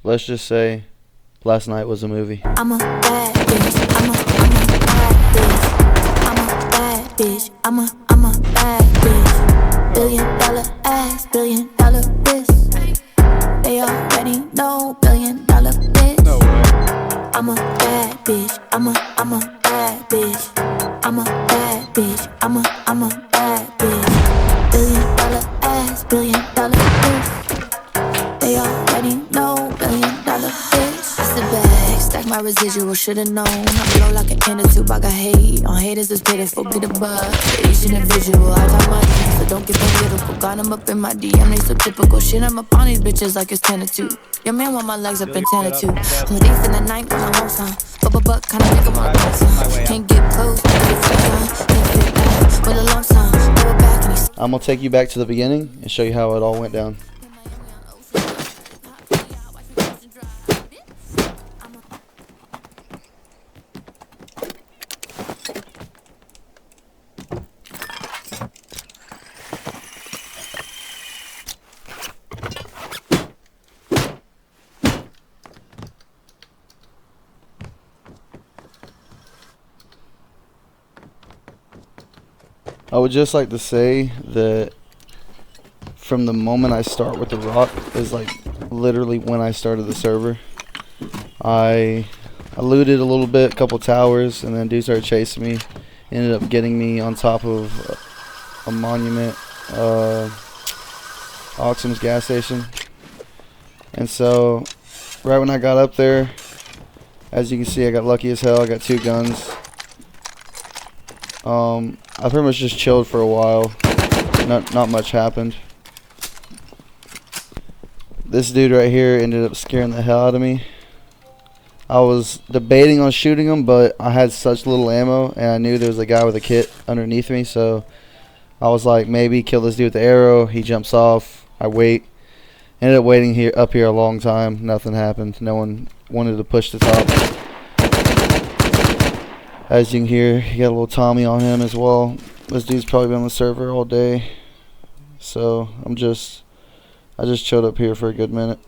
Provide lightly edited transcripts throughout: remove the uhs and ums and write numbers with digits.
let's just say last night was a movie. I'm a bad bitch. I'm a bad bitch. I'm a bad bitch. I'm a bad bitch. $1 billion ass, $1 billion wrist. They already know $1 billion bitch. No way. I'm a bad bitch. I'm a bad bitch. I'm a bad bitch. I'm a bad bitch. $1 billion ass, $1 billion wrist. They already know $1 billion bitch. It's the bag, stack my residual, should've known. I blow like an inner tube, I got hate. On haters is pitiful, be the bug. Each individual, I talk money, so don't get political. Got them up in my DM, they so typical. Shit, I'm up on these bitches like it's 10 to 2. Your man want my legs up in 10 to 2. I'm deep in the night when I want some. But kinda nigga want some. Can't get close, can't fit back with a lump sum. Throw it back and he's I'm gonna take you back to the beginning and show you how it all went down. I would just like to say that from the moment I start with the rock is like literally when I started the server. I looted a little bit, a couple towers, and then dude started chasing me. Ended up getting me on top of a monument, Oxum's gas station. And so right when I got up there, as you can see, I got lucky as hell. I got 2 guns. I pretty much just chilled for a while. Not much happened. This dude right here ended up scaring the hell out of me. I was debating on shooting him, but I had such little ammo, and I knew there was a guy with a kit underneath me, so I was like, maybe kill this dude with the arrow. He jumps off. I wait. Ended up waiting up here a long time. Nothing happened. No one wanted to push the top. As you can hear, he got a little Tommy on him as well. This dude's probably been on the server all day. So I just chilled up here for a good minute.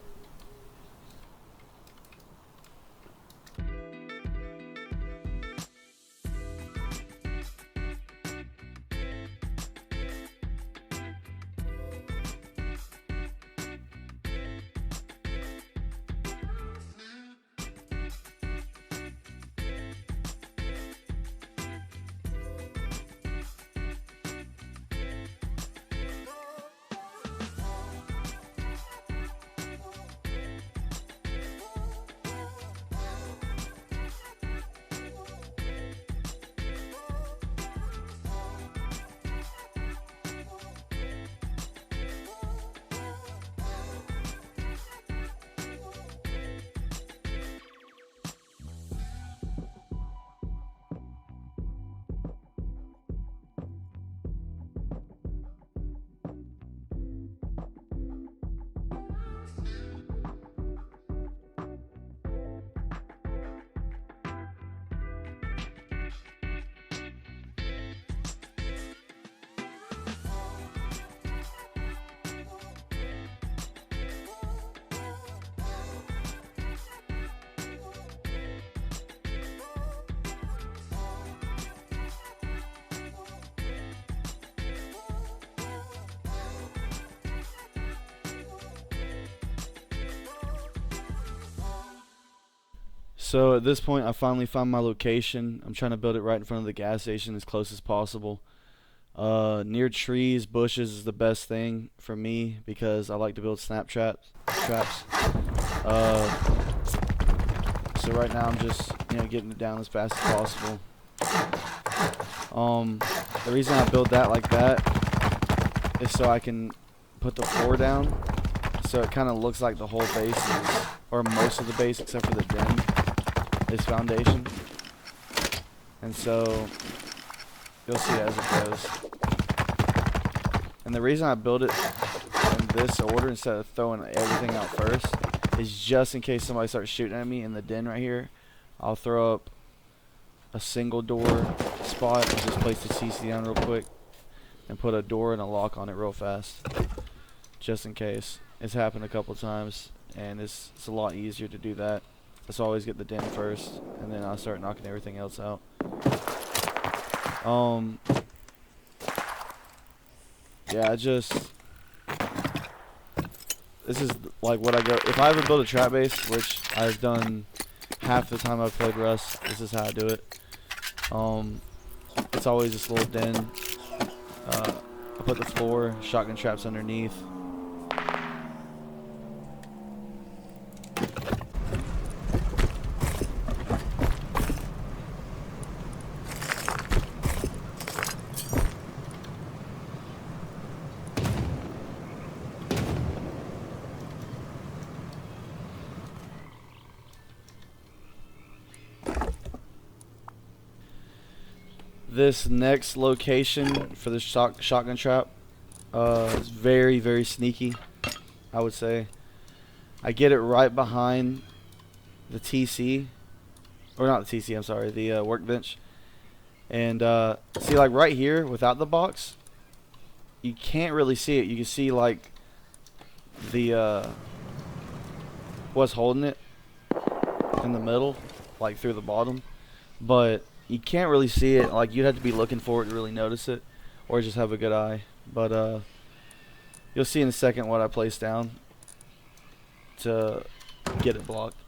So at this point, I finally found my location. I'm trying to build it right in front of the gas station as close as possible. Near trees, bushes is the best thing for me because I like to build snap traps. So right now I'm just getting it down as fast as possible. The reason I build that like that is so I can put the floor down, so it kind of looks like the whole base is, or most of the base except for the den, is foundation. And so you'll see as it goes. And the reason I build it in this order instead of throwing everything out first is just in case somebody starts shooting at me in the den right here. I'll throw up a single door spot and just place the CC down real quick and put a door and a lock on it real fast, just in case. It's happened a couple times and it's a lot easier to do that. Let's always get the den first, and then I'll start knocking everything else out. Yeah, this is like what I go. If I ever build a trap base, which I've done half the time I've played Rust, this is how I do it. It's always this little den. I put the floor, shotgun traps underneath. This next location for the shotgun trap is very, very sneaky, I would say. I get it right behind the TC, or not the TC, I'm sorry, the workbench. And see, like right here without the box, you can't really see it. You can see like the what's holding it in the middle, like through the bottom, but you can't really see it. Like, you'd have to be looking for it to really notice it, or just have a good eye. But you'll see in a second what I place down to get it blocked.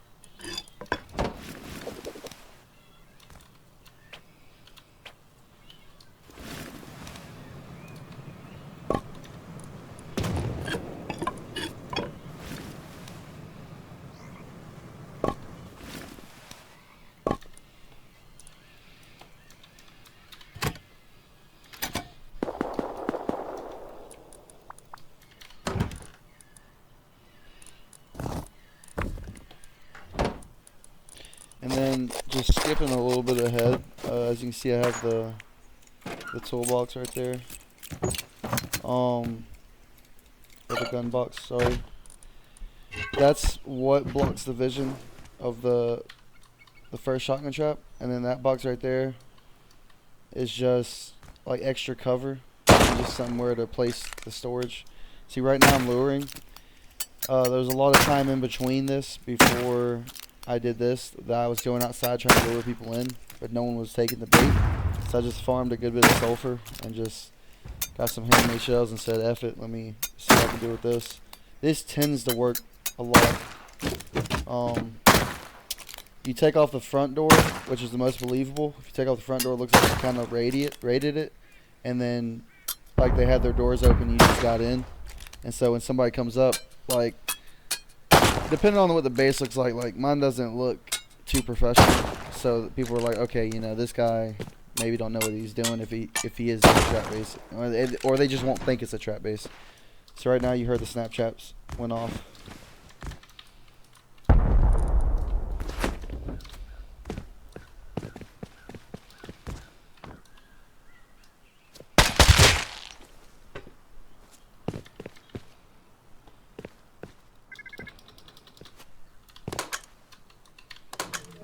And then just skipping a little bit ahead, as you can see, I have the toolbox right there. Or the gun box, sorry. That's what blocks the vision of the first shotgun trap, and then that box right there is just like extra cover, just somewhere to place the storage. See, right now I'm luring. There's a lot of time in between this before I did this, that I was going outside trying to lure people in, but no one was taking the bait. So I just farmed a good bit of sulfur and just got some handmade shells and said, F it, let me see what I can do with this. This tends to work a lot. You take off the front door, which is the most believable. If you take off the front door, it looks like you kind of raided it, and then like they had their doors open, you just got in. And so when somebody comes up, like, depending on what the base looks like mine doesn't look too professional, so people are like, okay, you know, this guy maybe don't know what he's doing if he is in a trap base, or they just won't think it's a trap base. So right now you heard the Snapchats went off.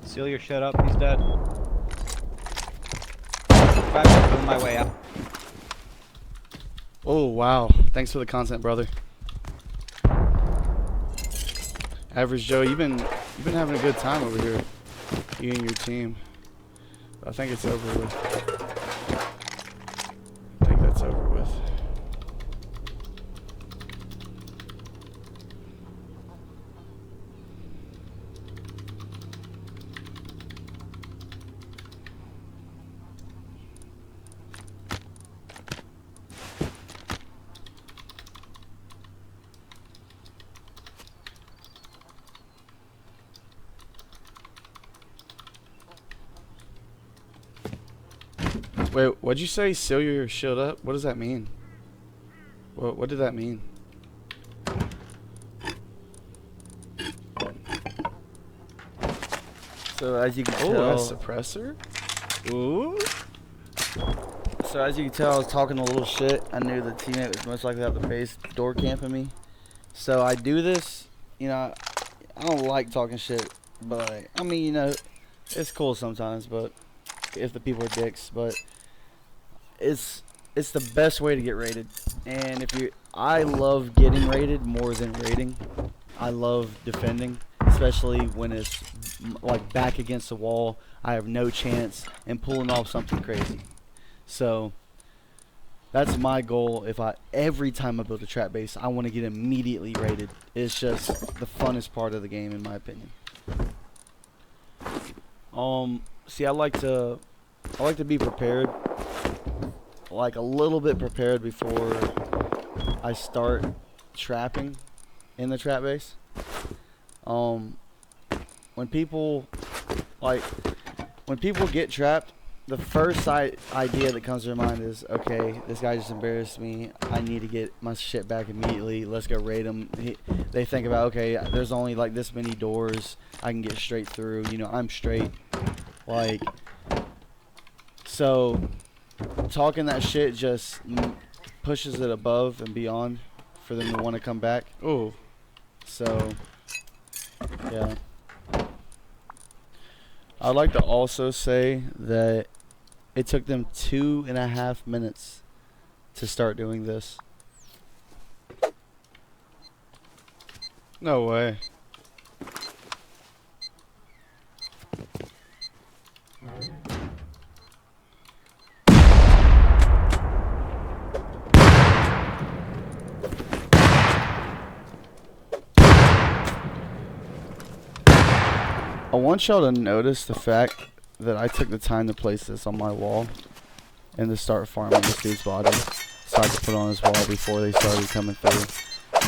Seal your shit up, he's dead. Back up on my way out. Oh wow, thanks for the content, brother. Average Joe, you've been having a good time over here, you and your team. I think it's over with. I think that's over with. Wait, what'd you say? Seal your shield up? What does that mean? What did that mean? So as you can tell, a suppressor. Ooh. So as you can tell, I was talking a little shit. I knew the teammate was most likely to have the base door camping me. So I do this. You know, I don't like talking shit, but I mean, you know, it's cool sometimes. But if the people are dicks, but it's the best way to get raided. And I love getting raided more than raiding. I love defending, especially when it's like back against the wall. I have no chance in pulling off something crazy. So that's my goal. Every time I build a trap base, I want to get immediately raided. It's just the funnest part of the game, in my opinion. See, I like to be prepared, like a little bit prepared before I start trapping in the trap base. When people get trapped, the first idea that comes to their mind is, okay, this guy just embarrassed me. I need to get my shit back immediately. Let's go raid him. They think about, okay, there's only like this many doors. I can get straight through. You know, I'm straight. Like, so talking that shit just pushes it above and beyond for them to want to come back. Oh. So, yeah. I'd like to also say that it took them 2.5 minutes to start doing this. No way. I want y'all to notice the fact that I took the time to place this on my wall and to start farming this dude's body so I could put it on his wall before they started coming through.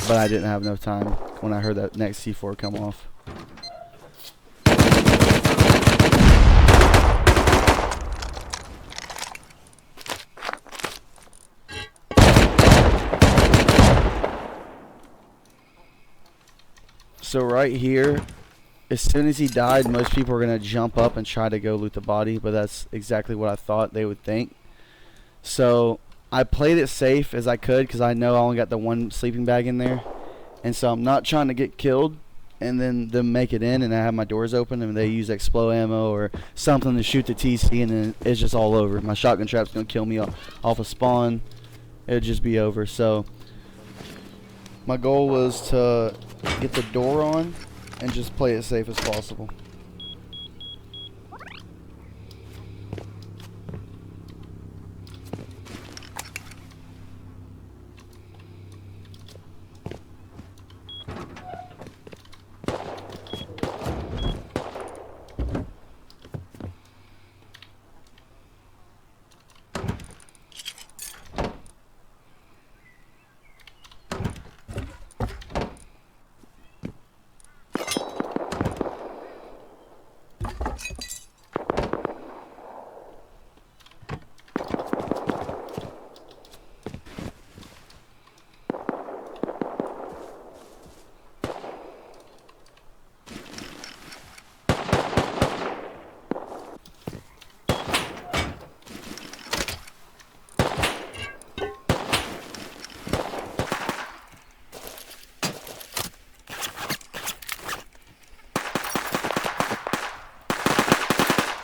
But I didn't have enough time when I heard that next C4 come off. So right here, as soon as he died, most people are going to jump up and try to go loot the body, but that's exactly what I thought they would think. So I played it safe as I could because I know I only got the one sleeping bag in there. And so I'm not trying to get killed and then them make it in and I have my doors open and they use Explo ammo or something to shoot the TC and then it's just all over. My shotgun trap's going to kill me off a spawn. It'll just be over. So my goal was to get the door on and just play it safe as possible.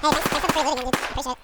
Hey, thanks for the free looting, dude. Appreciate it.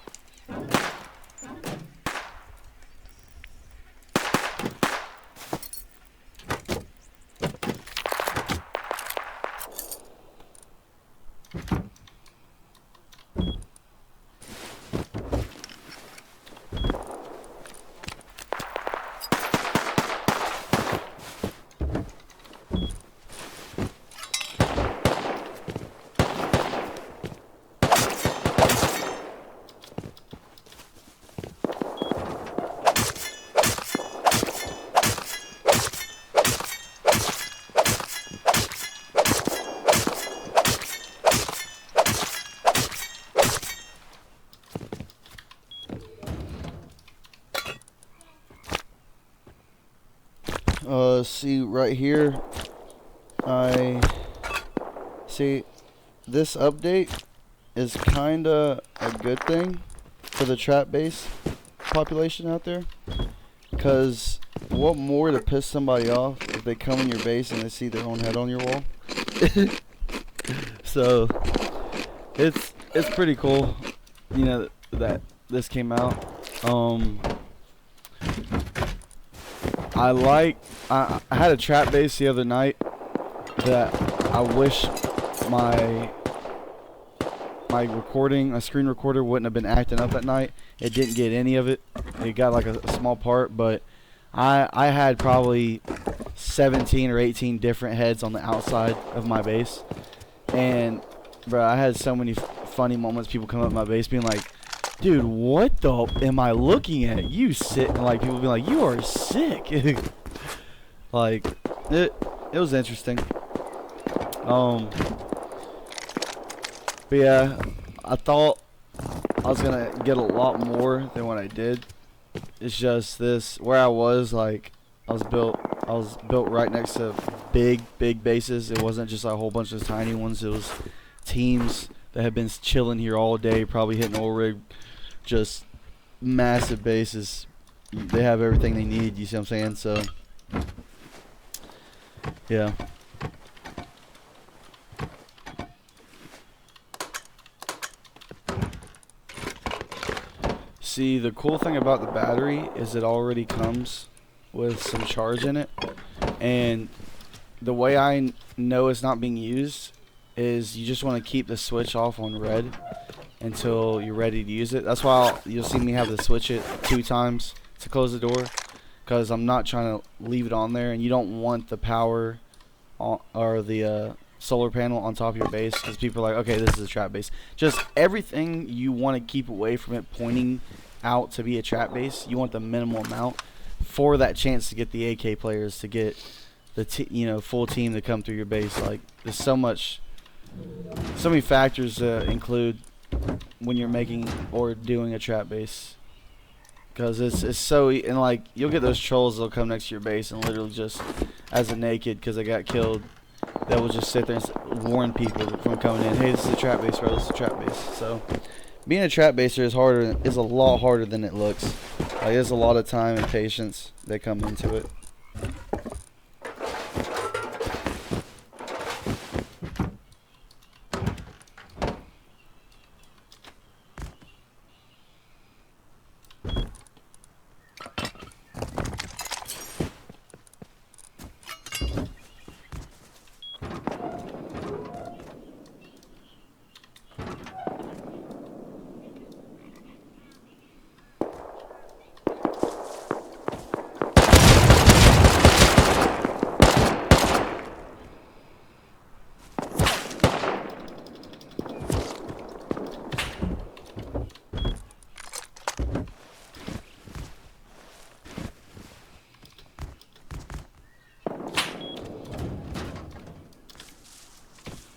See right here, I see this update is kinda a good thing for the trap base population out there, because what more to piss somebody off if they come in your base and they see their own head on your wall. So it's pretty cool, you know, that this came out. I had a trap base the other night that I wish my recording, my screen recorder wouldn't have been acting up that night. It didn't get any of it. It got like a small part, but I had probably 17 or 18 different heads on the outside of my base. And bro, I had so many funny moments. People come up my base being like, dude, what the am I looking at? You sick. And like people be like, you are sick. Like it was interesting. But yeah, I thought I was gonna get a lot more than what I did. It's just this, where I was, like, I was built right next to big bases. It wasn't just a whole bunch of tiny ones. It was teams that had been chilling here all day, probably hitting oil rig, just massive bases. They have everything they need, you see what I'm saying? So yeah. See, the cool thing about the battery is it already comes with some charge in it, and the way I know it's not being used is you just want to keep the switch off on red until you're ready to use it. That's why you'll see me have to switch it 2 times to close the door, because I'm not trying to leave it on there, and you don't want the power on, or the solar panel on top of your base, because people are like, okay, this is a trap base. Just everything you want to keep away from it pointing out to be a trap base. You want the minimal amount for that chance to get the AK players, to get the full team to come through your base. Like, there's so many factors to include when you're making or doing a trap base, because it's so and like you'll get those trolls that'll come next to your base and literally just as a naked, because they got killed, that will just sit there and warn people from coming in, hey, this is a trap base, bro, this is a trap base. So being a trap baser is a lot harder than it looks. Like, there's a lot of time and patience that come into it.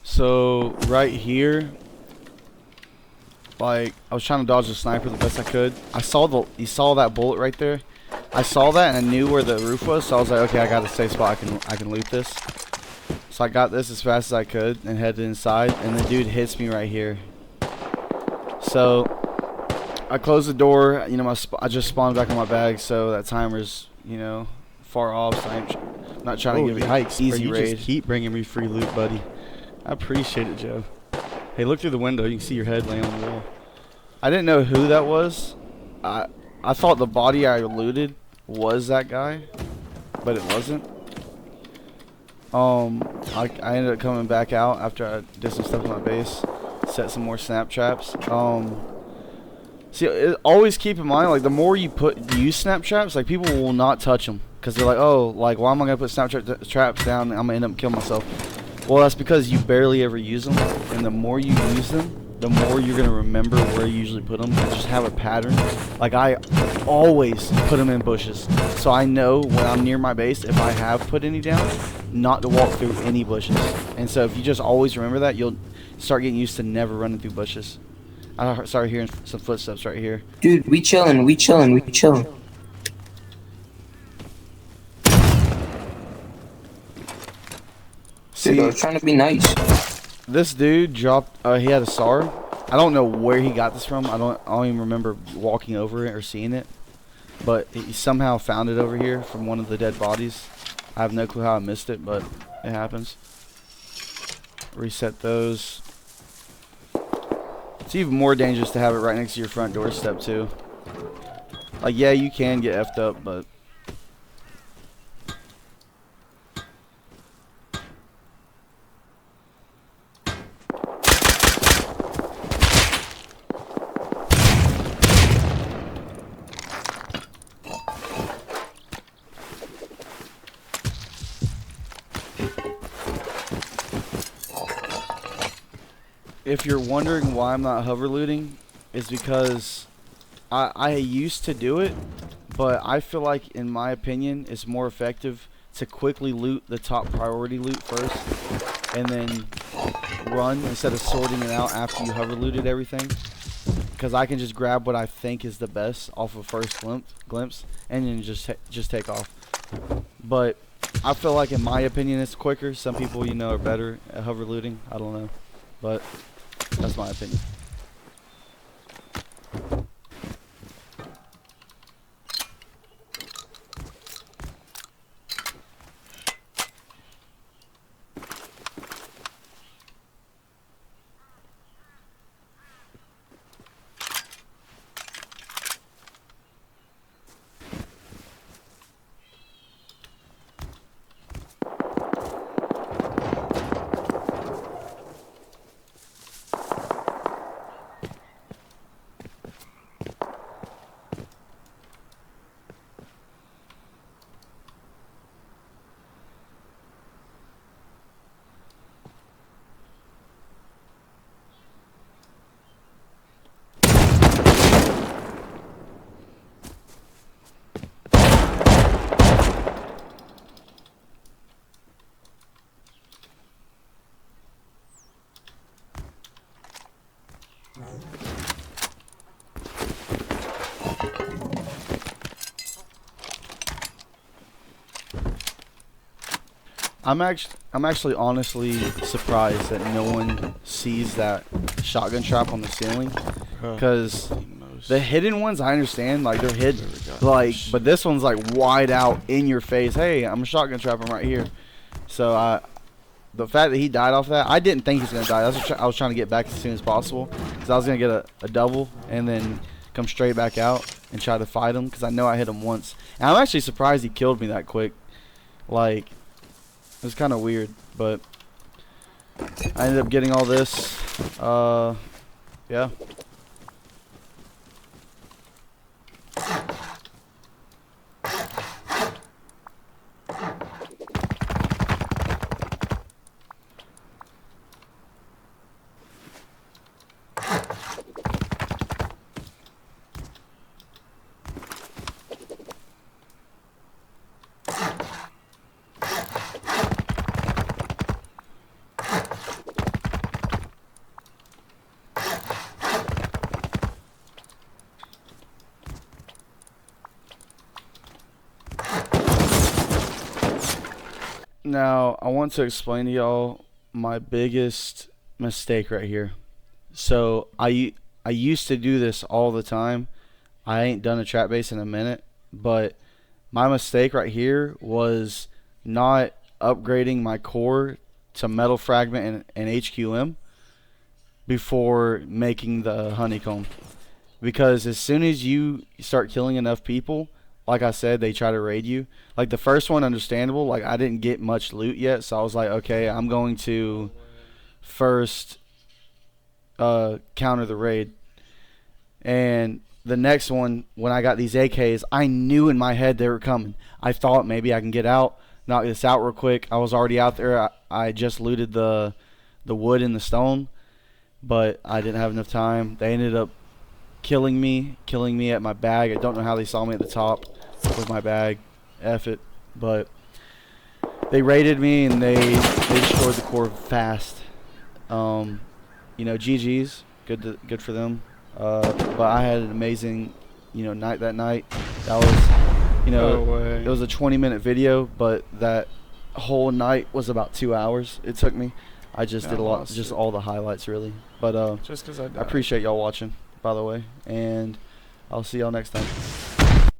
So right here, like, I was trying to dodge the sniper the best I could. You saw that bullet right there. I saw that and I knew where the roof was, so I was like, okay, I got a safe spot. I can loot this. So I got this as fast as I could and headed inside, and the dude hits me right here. So I closed the door. You know, I just spawned back on my bag, so that timer's, far off. So I'm not trying to give it easy raid. You just keep bringing me free loot, buddy. I appreciate it, Joe. Hey, look through the window. You can see your head laying on the wall. I didn't know who that was. I thought the body I looted was that guy, but it wasn't. I ended up coming back out after I did some stuff in my base, set some more snap traps. See, always keep in mind, like, the more you use snap traps, like, people will not touch them, because they're like, oh, like, why am I gonna put snap traps down? I'm gonna end up killing myself. Well, that's because you barely ever use them, and the more you use them, the more you're going to remember where you usually put them, and just have a pattern. Like, I always put them in bushes, so I know when I'm near my base, if I have put any down, not to walk through any bushes. And so if you just always remember that, you'll start getting used to never running through bushes. I started hearing some footsteps right here. Dude, we chillin'. Dude, I was trying to be nice. This dude dropped, he had a SAR. I don't know where he got this from. I don't even remember walking over it or seeing it. But he somehow found it over here from one of the dead bodies. I have no clue how I missed it, but it happens. Reset those. It's even more dangerous to have it right next to your front doorstep too. Like, yeah, you can get effed up, but if you're wondering why I'm not hover looting, is because I used to do it, but I feel like, in my opinion, it's more effective to quickly loot the top priority loot first, and then run instead of sorting it out after you hover looted everything. Because I can just grab what I think is the best off of first glimpse, and then just take off. But I feel like, in my opinion, it's quicker. Some people, you know, are better at hover looting. I don't know, but that's my opinion. I'm actually honestly surprised that no one sees that shotgun trap on the ceiling, because the hidden ones, I understand, like, they're hidden, like, but this one's like wide out in your face. Hey, I'm a shotgun trap, I'm right here. So the fact that he died off that, I didn't think he was gonna die. That's what I was trying to get back as soon as possible, because I was gonna get a double and then come straight back out and try to fight him, because I know I hit him once. And I'm actually surprised he killed me that quick. Like, it was kind of weird, but I ended up getting all this. Yeah. Now, I want to explain to y'all my biggest mistake right here. So, I used to do this all the time. I ain't done a trap base in a minute, but my mistake right here was not upgrading my core to metal fragment and HQM before making the honeycomb. Because as soon as you start killing enough people, like I said, they try to raid you. Like, the first one, understandable. Like, I didn't get much loot yet, so I was like, okay, I'm going to first counter the raid. And the next one, when I got these AKs, I knew in my head they were coming. I thought maybe I can get out, knock this out real quick. I was already out there. I just looted the wood and the stone, but I didn't have enough time. They ended up killing me at my bag. I don't know how they saw me at the top with my bag. F it. But they raided me and they destroyed the core fast. You know, GG's. Good for them. But I had an amazing, you know, night that night. That was, you know, it was a 20-minute video, but that whole night was about 2 hours. It took me. I just did a lot, just all the highlights really. But just 'cause I appreciate y'all watching, by the way, and I'll see y'all next time.